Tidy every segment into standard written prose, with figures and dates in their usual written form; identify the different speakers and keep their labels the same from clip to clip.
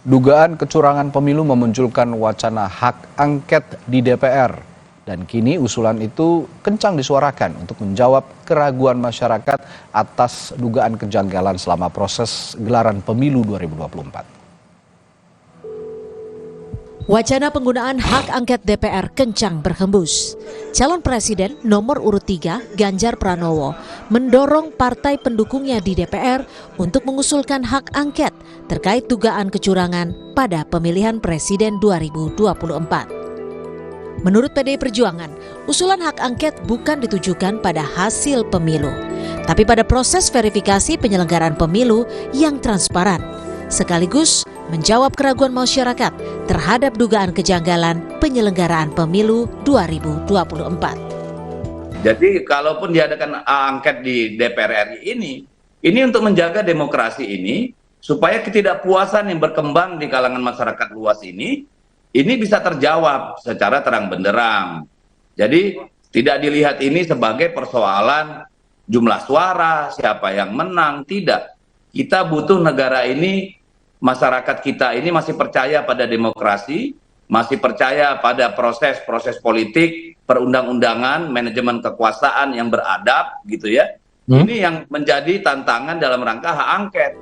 Speaker 1: Dugaan kecurangan pemilu memunculkan wacana hak angket di DPR. Dan kini usulan itu kencang disuarakan untuk menjawab keraguan masyarakat atas dugaan kejanggalan selama proses gelaran pemilu 2024.
Speaker 2: Wacana penggunaan hak angket DPR kencang berhembus. Calon Presiden nomor urut 3, Ganjar Pranowo, mendorong partai pendukungnya di DPR untuk mengusulkan hak angket terkait dugaan kecurangan pada pemilihan Presiden 2024. Menurut PDI Perjuangan, usulan hak angket bukan ditujukan pada hasil pemilu, tapi pada proses verifikasi penyelenggaraan pemilu yang transparan, sekaligus menjawab keraguan masyarakat terhadap dugaan kejanggalan penyelenggaraan pemilu 2024.
Speaker 3: Jadi kalaupun diadakan angket di DPR RI ini untuk menjaga demokrasi ini, supaya ketidakpuasan yang berkembang di kalangan masyarakat luas ini bisa terjawab secara terang benderang. Jadi tidak dilihat ini sebagai persoalan jumlah suara, siapa yang menang, tidak. Kita butuh negara ini, masyarakat kita ini masih percaya pada demokrasi, masih percaya pada proses-proses politik, perundang-undangan, manajemen kekuasaan yang beradab gitu ya. Ini yang menjadi tantangan dalam rangka hak angket.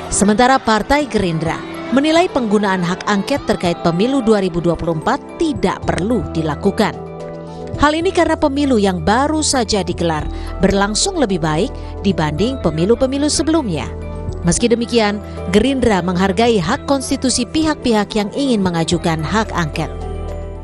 Speaker 2: Sementara Partai Gerindra menilai penggunaan hak angket terkait pemilu 2024 tidak perlu dilakukan. Hal ini karena pemilu yang baru saja digelar berlangsung lebih baik dibanding pemilu-pemilu sebelumnya. Meski demikian, Gerindra menghargai hak konstitusi pihak-pihak yang ingin mengajukan hak angket.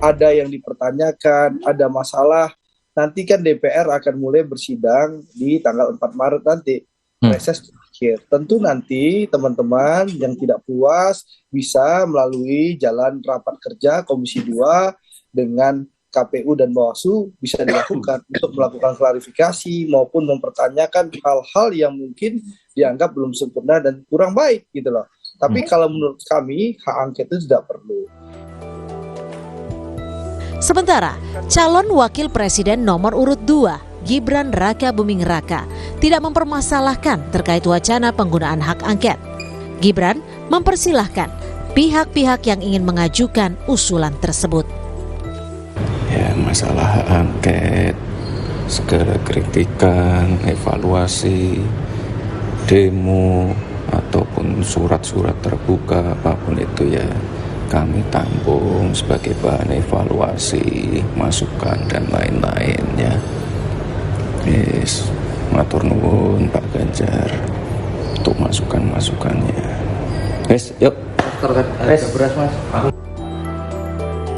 Speaker 4: Ada yang dipertanyakan, ada masalah. Nanti kan DPR akan mulai bersidang di tanggal 4 Maret nanti. Reses terakhir. Tentu nanti teman-teman yang tidak puas bisa melalui jalan rapat kerja Komisi 2 dengan KPU dan Bawaslu bisa dilakukan untuk melakukan klarifikasi maupun mempertanyakan hal-hal yang mungkin dianggap belum sempurna dan kurang baik gitu loh. Tapi kalau menurut kami hak angket itu tidak perlu.
Speaker 2: Sementara calon wakil presiden nomor urut 2, Gibran Raka Buming Raka, tidak mempermasalahkan terkait wacana penggunaan hak angket. Gibran mempersilahkan pihak-pihak yang ingin mengajukan usulan tersebut.
Speaker 5: Ya, masalah hak angket, segala kritikan, evaluasi, demo, ataupun surat-surat terbuka, apapun itu ya kami tampung sebagai bahan evaluasi, masukan, dan lain-lainnya. Yes, matur nuwun Pak Ganjar untuk masukan-masukannya. Yes, yuk. Beras, Mas.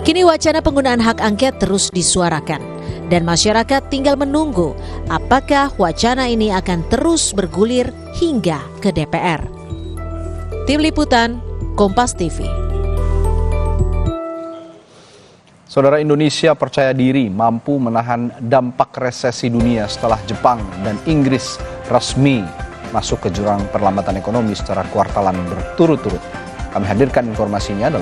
Speaker 2: Kini wacana penggunaan hak angket terus disuarakan dan masyarakat tinggal menunggu apakah wacana ini akan terus bergulir hingga ke DPR. Tim Liputan, Kompas TV.
Speaker 1: Saudara, Indonesia percaya diri mampu menahan dampak resesi dunia setelah Jepang dan Inggris resmi masuk ke jurang perlambatan ekonomi secara kuartalan berturut-turut. Kami hadirkan informasinya dalam